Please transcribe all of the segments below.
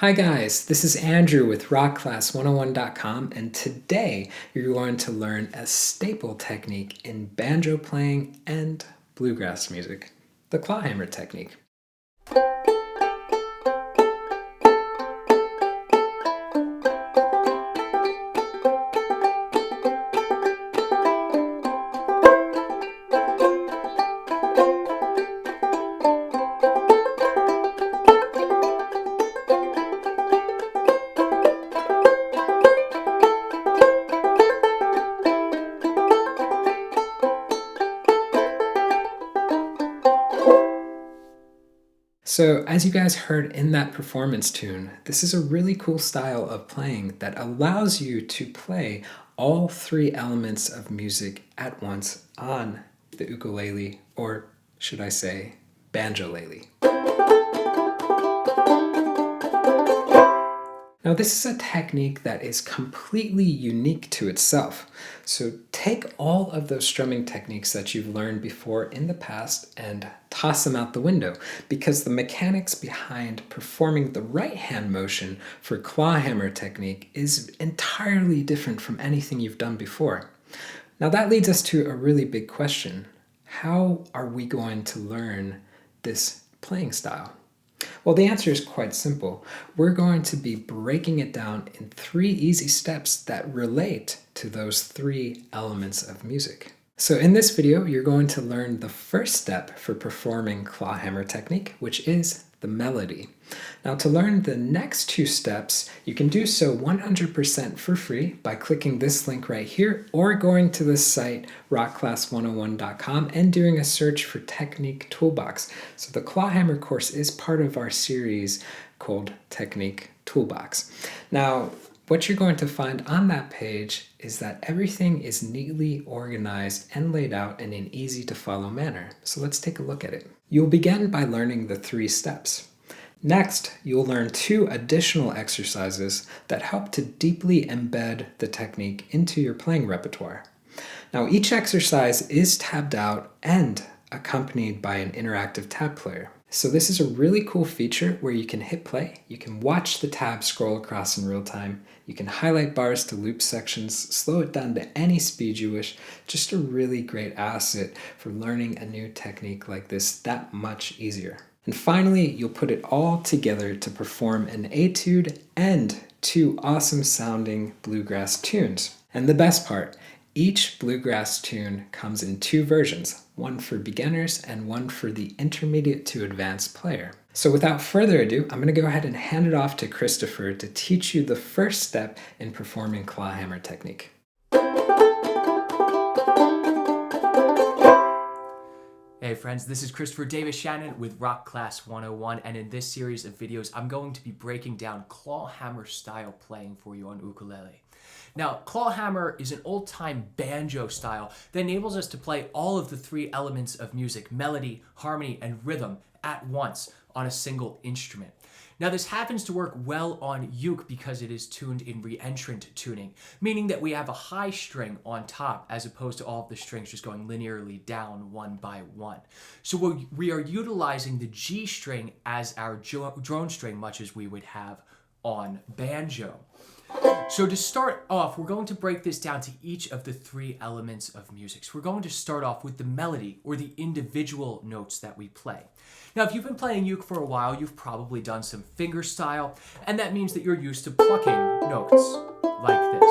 Hi guys, this is Andrew with rockclass101.com, and today you're going to learn a staple technique in banjo playing and bluegrass music, the clawhammer technique. So, as you guys heard in that performance tune, this is a really cool style of playing that allows you to play all three elements of music at once on the ukulele, or should I say, banjolele. Now, this is a technique that is completely unique to itself. So take all of those strumming techniques that you've learned before in the past and toss them out the window, because the mechanics behind performing the right hand motion for clawhammer technique is entirely different from anything you've done before. Now that leads us to a really big question. How are we going to learn this playing style? Well, the answer is quite simple. We're going to be breaking it down in 3 easy steps that relate to those 3 elements of music. So in this video, you're going to learn the first step for performing clawhammer technique, which is the melody. Now, to learn the next 2 steps, you can do so 100% for free by clicking this link right here or going to the site rockclass101.com and doing a search for Technique Toolbox. So the clawhammer course is part of our series called Technique Toolbox. Now, what you're going to find on that page is that everything is neatly organized and laid out in an easy to follow manner. So let's take a look at it. You'll begin by learning the 3 steps. Next, you'll learn 2 additional exercises that help to deeply embed the technique into your playing repertoire. Now, each exercise is tabbed out and accompanied by an interactive tab player. So this is a really cool feature where you can hit play, you can watch the tab scroll across in real time, you can highlight bars to loop sections, slow it down to any speed you wish. Just a really great asset for learning a new technique like this that much easier. And finally, you'll put it all together to perform an étude and 2 awesome sounding bluegrass tunes. And the best part, each bluegrass tune comes in 2 versions, one for beginners and one for the intermediate to advanced player. So without further ado, I'm going to go ahead and hand it off to Christopher to teach you the first step in performing clawhammer technique. Hey friends, this is Christopher Davis-Shannon with Rock Class 101, and in this series of videos, I'm going to be breaking down clawhammer style playing for you on ukulele. Now, clawhammer is an old-time banjo style that enables us to play all of the 3 elements of music, melody, harmony, and rhythm at once on a single instrument. Now, this happens to work well on uke because it is tuned in reentrant tuning, meaning that we have a high string on top as opposed to all of the strings just going linearly down one by one. So we are utilizing the G string as our drone string, much as we would have on banjo. So to start off, we're going to break this down to each of the 3 elements of music. So we're going to start off with the melody, or the individual notes that we play. Now, if you've been playing uke for a while, you've probably done some finger style, and that means that you're used to plucking notes like this.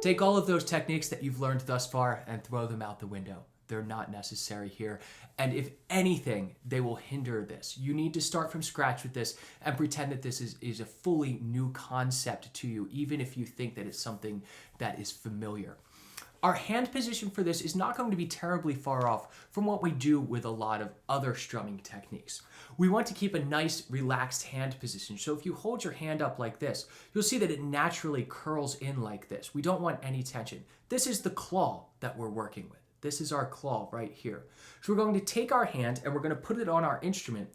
Take all of those techniques that you've learned thus far and throw them out the window. They're not necessary here. And if anything, they will hinder this. You need to start from scratch with this and pretend that this is a fully new concept to you, even if you think that it's something that is familiar. Our hand position for this is not going to be terribly far off from what we do with a lot of other strumming techniques. We want to keep a nice, relaxed hand position. So if you hold your hand up like this, you'll see that it naturally curls in like this. We don't want any tension. This is the claw that we're working with. This is our claw right here. So we're going to take our hand and we're going to put it on our instrument.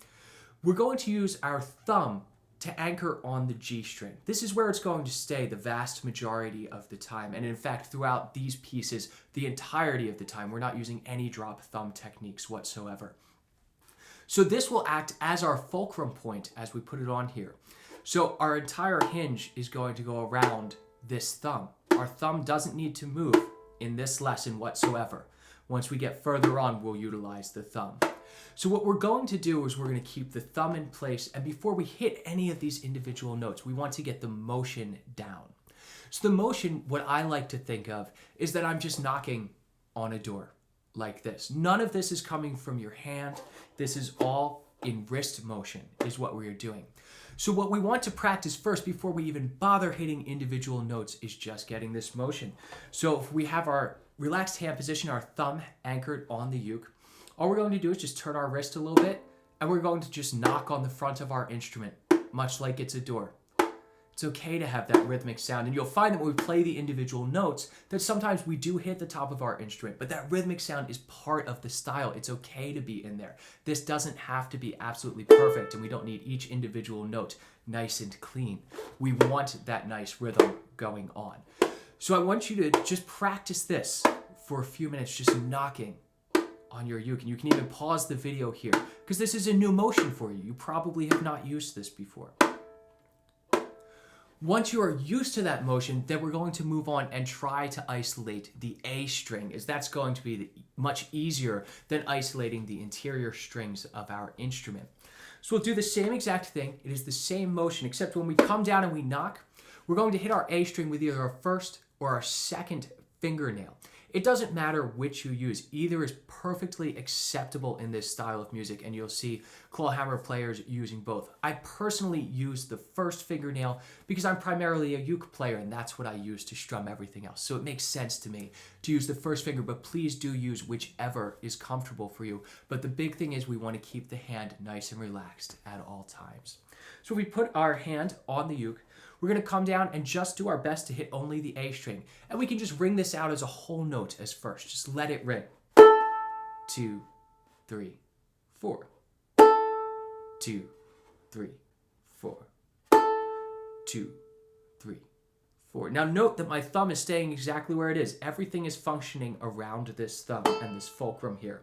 We're going to use our thumb to anchor on the G string. This is where it's going to stay the vast majority of the time. And in fact, throughout these pieces, the entirety of the time, we're not using any drop thumb techniques whatsoever. So this will act as our fulcrum point as we put it on here. So our entire hinge is going to go around this thumb. Our thumb doesn't need to move in this lesson whatsoever. Once we get further on, we'll utilize the thumb. So what we're going to do is we're going to keep the thumb in place, and before we hit any of these individual notes, we want to get the motion down. So the motion, what I like to think of, is that I'm just knocking on a door like this. None of this is coming from your hand. This is all in wrist motion is what we're doing. So what we want to practice first before we even bother hitting individual notes is just getting this motion. So if we have our relaxed hand position, our thumb anchored on the uke, all we're going to do is just turn our wrist a little bit, and we're going to just knock on the front of our instrument, much like it's a door. It's okay to have that rhythmic sound, and you'll find that when we play the individual notes, that sometimes we do hit the top of our instrument, but that rhythmic sound is part of the style. It's okay to be in there. This doesn't have to be absolutely perfect, and we don't need each individual note nice and clean. We want that nice rhythm going on. So I want you to just practice this for a few minutes, just knocking on your uke, and you can even pause the video here, because this is a new motion for you. You probably have not used this before. Once you are used to that motion, then we're going to move on and try to isolate the A string, as that's going to be much easier than isolating the interior strings of our instrument. So we'll do the same exact thing. It is the same motion, except when we come down and we knock, we're going to hit our A string with either our first or our second fingernail. It doesn't matter which you use. Either is perfectly acceptable in this style of music, and you'll see clawhammer players using both. I personally use the first fingernail because I'm primarily a uke player, and that's what I use to strum everything else. So it makes sense to me to use the first finger, but please do use whichever is comfortable for you. But the big thing is we want to keep the hand nice and relaxed at all times. So if we put our hand on the uke, we're going to come down and just do our best to hit only the A string. And we can just ring this out as a whole note as first. Just let it ring. 2, 3, 4. 2, 3, 4. 2, 3, 4. Now note that my thumb is staying exactly where it is. Everything is functioning around this thumb and this fulcrum here.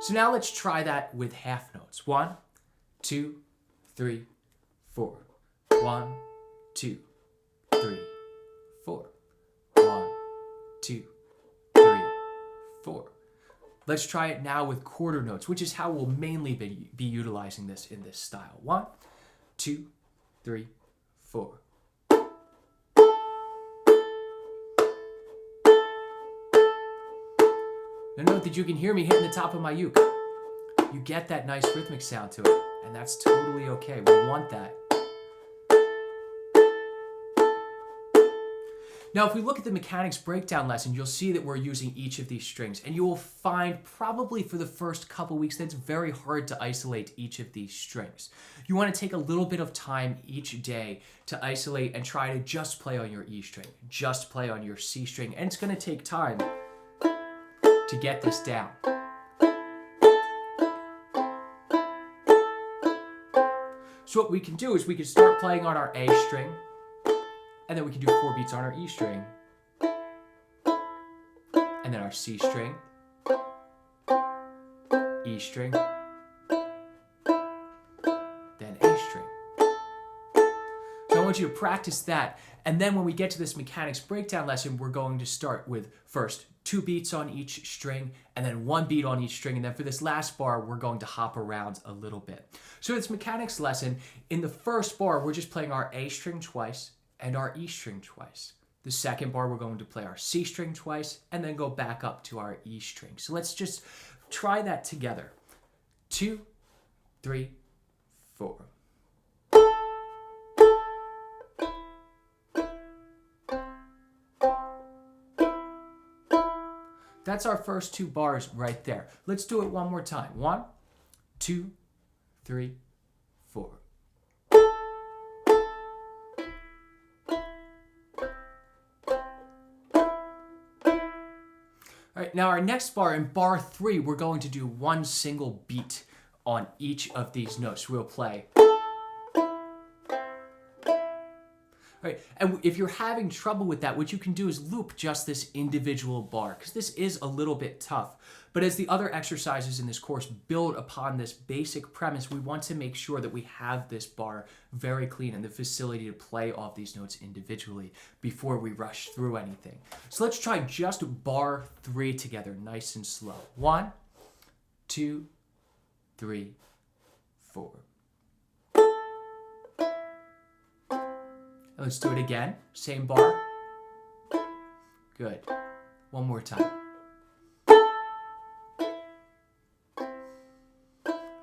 So now let's try that with half notes. 1, 2, 3, 4. 1, 2, 3, 4. 1, 2, 3, 4. Let's try it now with quarter notes, which is how we'll mainly be utilizing this in this style. 1, 2, 3, 4. Now note that you can hear me hitting the top of my uke. You get that nice rhythmic sound to it, and that's totally okay. We want that. Now, if we look at the mechanics breakdown lesson, you'll see that we're using each of these strings, and you will find probably for the first couple weeks that it's very hard to isolate each of these strings. You want to take a little bit of time each day to isolate and try to just play on your E string, just play on your C string, and it's going to take time to get this down. So what we can do is we can start playing on our A string, and then we can do 4 beats on our E string, and then our C string, E string, then A string. So I want you to practice that, and then when we get to this mechanics breakdown lesson, we're going to start with first 2 beats on each string, and then 1 beat on each string, and then for this last bar, we're going to hop around a little bit. So this mechanics lesson, in the first bar, we're just playing our A string twice, and our E string twice. The second bar, we're going to play our C string twice, and then go back up to our E string. So let's just try that together. 2, 3, 4. That's our first 2 bars right there. Let's do it one more time. 1, 2, 3, 4. All right, now our next bar, in bar 3, we're going to do 1 single beat on each of these notes. We'll play. All Right. And if you're having trouble with that, what you can do is loop just this individual bar, because this is a little bit tough. But as the other exercises in this course build upon this basic premise, we want to make sure that we have this bar very clean and the facility to play all these notes individually before we rush through anything. So let's try just bar 3 together, nice and slow. 1, 2, 3, 4. Let's do it again. Same bar. Good. One more time.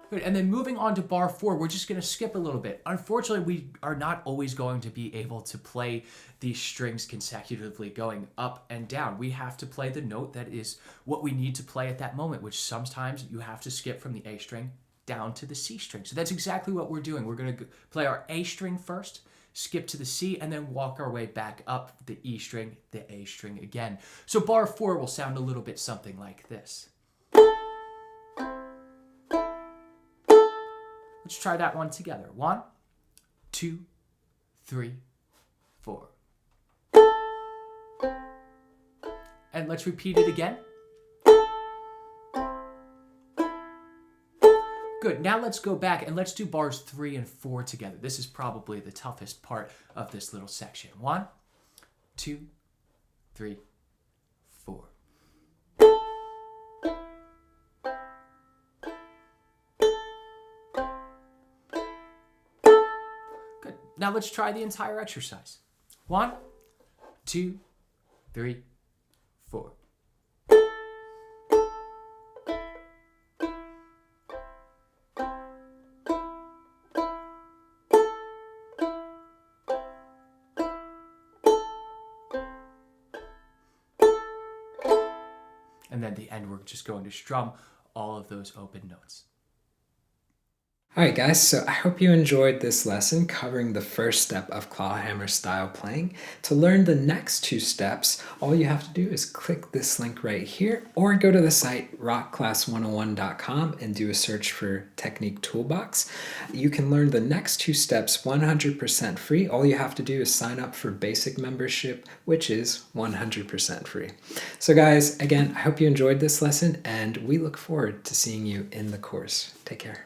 Good. And then moving on to bar 4, we're just going to skip a little bit. Unfortunately, we are not always going to be able to play these strings consecutively going up and down. We have to play the note that is what we need to play at that moment, which sometimes you have to skip from the A string down to the C string. So that's exactly what we're doing. We're going to play our A string first, skip to the C, and then walk our way back up the E string, the A string again. So bar 4 will sound a little bit something like this. Let's try that one together. 1, 2, 3, 4. And let's repeat it again. Good. Now let's go back and let's do bars 3 and 4 together. This is probably the toughest part of this little section. 1, 2, 3, 4. Good. Now let's try the entire exercise. 1, 2, 3, 4. And then at the end, we're just going to strum all of those open notes. Alright guys, so I hope you enjoyed this lesson covering the first step of clawhammer style playing. To learn the next 2 steps, all you have to do is click this link right here or go to the site rockclass101.com and do a search for Technique Toolbox. You can learn the next 2 steps 100% free. All you have to do is sign up for basic membership, which is 100% free. So guys, again, I hope you enjoyed this lesson and we look forward to seeing you in the course. Take care.